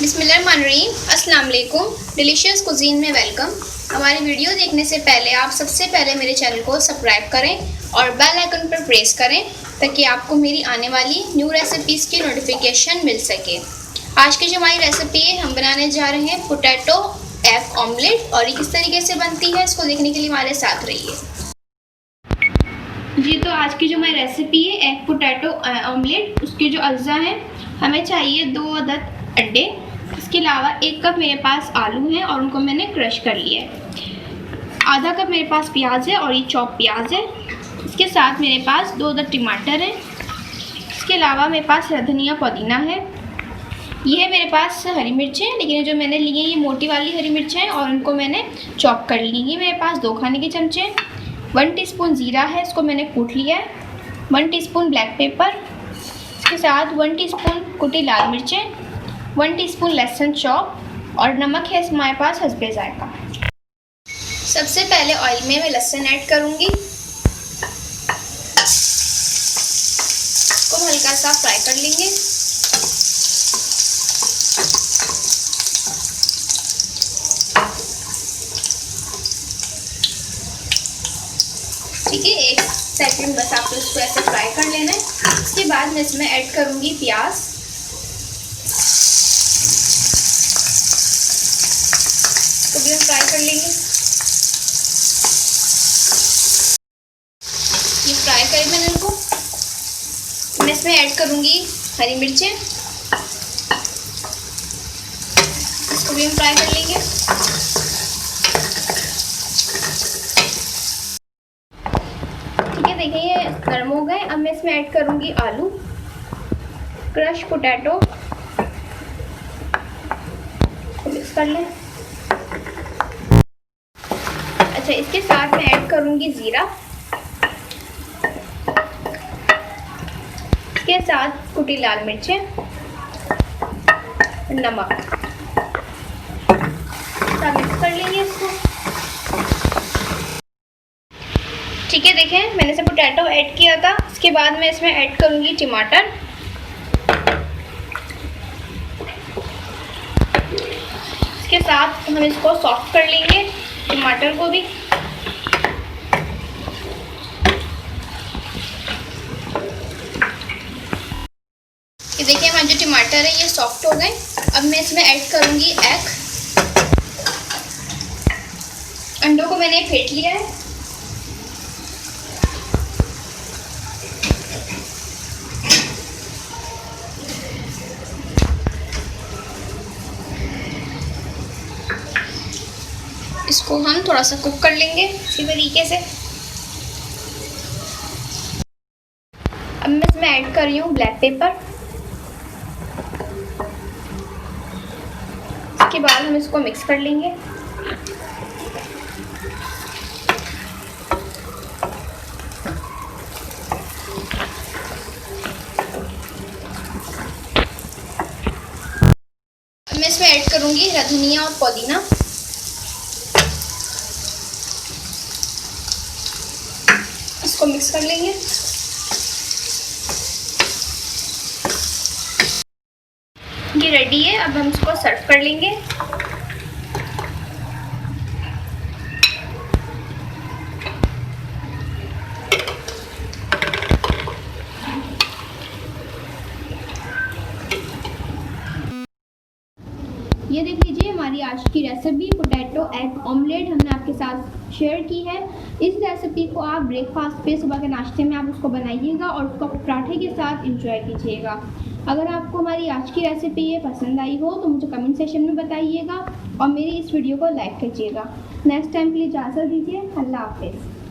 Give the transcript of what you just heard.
बिस्मिल्लाहिर्रहमानिर्रहीम। अस्सलाम वालेकुम। डिलीशियस कुजीन में वेलकम। हमारी वीडियो देखने से पहले आप सबसे पहले मेरे चैनल को सब्सक्राइब करें और बेल आइकन पर प्रेस करें ताकि आपको मेरी आने वाली न्यू रेसिपीज़ की नोटिफिकेशन मिल सके। आज की जो हमारी रेसिपी है, हम बनाने जा रहे हैं पोटैटो एग ऑमलेट, और ये किस तरीके से बनती है इसको देखने के लिए हमारे साथ रहिए। जी, तो आज की जो हमारी रेसिपी है एग पोटैटो ऑमलेट, उसके जो अज्जा हैं, हमें चाहिए 2 अदद अंडे, इसके अलावा 1 कप मेरे पास आलू हैं और उनको मैंने क्रश कर लिया है। आधा कप मेरे पास प्याज है और ये चॉप प्याज है। इसके साथ मेरे पास 2 अदद टमाटर हैं। इसके अलावा मेरे पास धनिया पुदीना है। ये है मेरे पास हरी मिर्चें, लेकिन जो मैंने ली है ये मोटी वाली हरी मिर्चें हैं और उनको मैंने चॉप कर ली है। मेरे पास 2 खाने के चमचे, 1 टीस्पून ज़ीरा है, इसको मैंने कूट लिया है, 1 टीस्पून ब्लैक पेपर, इसके साथ 1 टीस्पून कुटी लाल मिर्चें, 1 टीस्पून लहसुन चॉप और नमक है हमारे पास हस्बे जायका। सबसे पहले ऑयल में मैं लहसुन ऐड करूंगी, इसको हल्का सा फ्राई कर लेंगे। ठीक है, 1 सेकंड बस आपको इसको ऐसे फ्राई कर लेना है। इसके बाद मैं इसमें ऐड करूंगी प्याज, तो भी हम फ्राई कर लेंगे। ये फ्राई करें मैंने इनको, मैं इसमें ऐड करूंगी हरी मिर्चें, इसको भी हम फ्राई कर लेंगे। ठीक है, देखिए ये गर्म हो गए। अब मैं इसमें ऐड करूंगी आलू, क्रश पोटैटो, मिक्स कर लें। अच्छा, इसके साथ मैं ऐड करूंगी ज़ीरा, इसके साथ कुटी लाल मिर्चें, नमक, सब मिक्स कर लेंगे इसको। ठीक है, देखें मैंने इसे पोटैटो ऐड किया था। इसके बाद मैं इसमें ऐड करूंगी टमाटर, इसके साथ हम इसको सॉफ्ट कर लेंगे टमाटर को भी। ये देखिए हमारे जो टमाटर है ये सॉफ्ट हो गए। अब मैं इसमें ऐड करूंगी एग, अंडों को मैंने फेंट लिया है। इसको हम थोड़ा सा कुक कर लेंगे इसी तरीके से। अब मैं इसमें ऐड कर रही हूँ ब्लैक पेपर, इसके बाद हम इसको मिक्स कर लेंगे। अब मैं इसमें ऐड करूँगी धनिया और पुदीना, इसको मिक्स कर लेंगे। ये रेडी है, अब हम इसको सर्व कर लेंगे। ये देख लीजिए हमारी आज की रेसिपी पोटैटो एग ऑमलेट हमने आपके साथ शेयर की है। इस रेसिपी को आप ब्रेकफास्ट पे सुबह के नाश्ते में आप उसको बनाइएगा और उसको पराठे के साथ एंजॉय कीजिएगा। अगर आपको हमारी आज की रेसिपी ये पसंद आई हो तो मुझे कमेंट सेक्शन में बताइएगा और मेरी इस वीडियो को लाइक कीजिएगा। नेक्स्ट टाइम के लिए इजाज़त दीजिए। अल्लाह हाफिज़।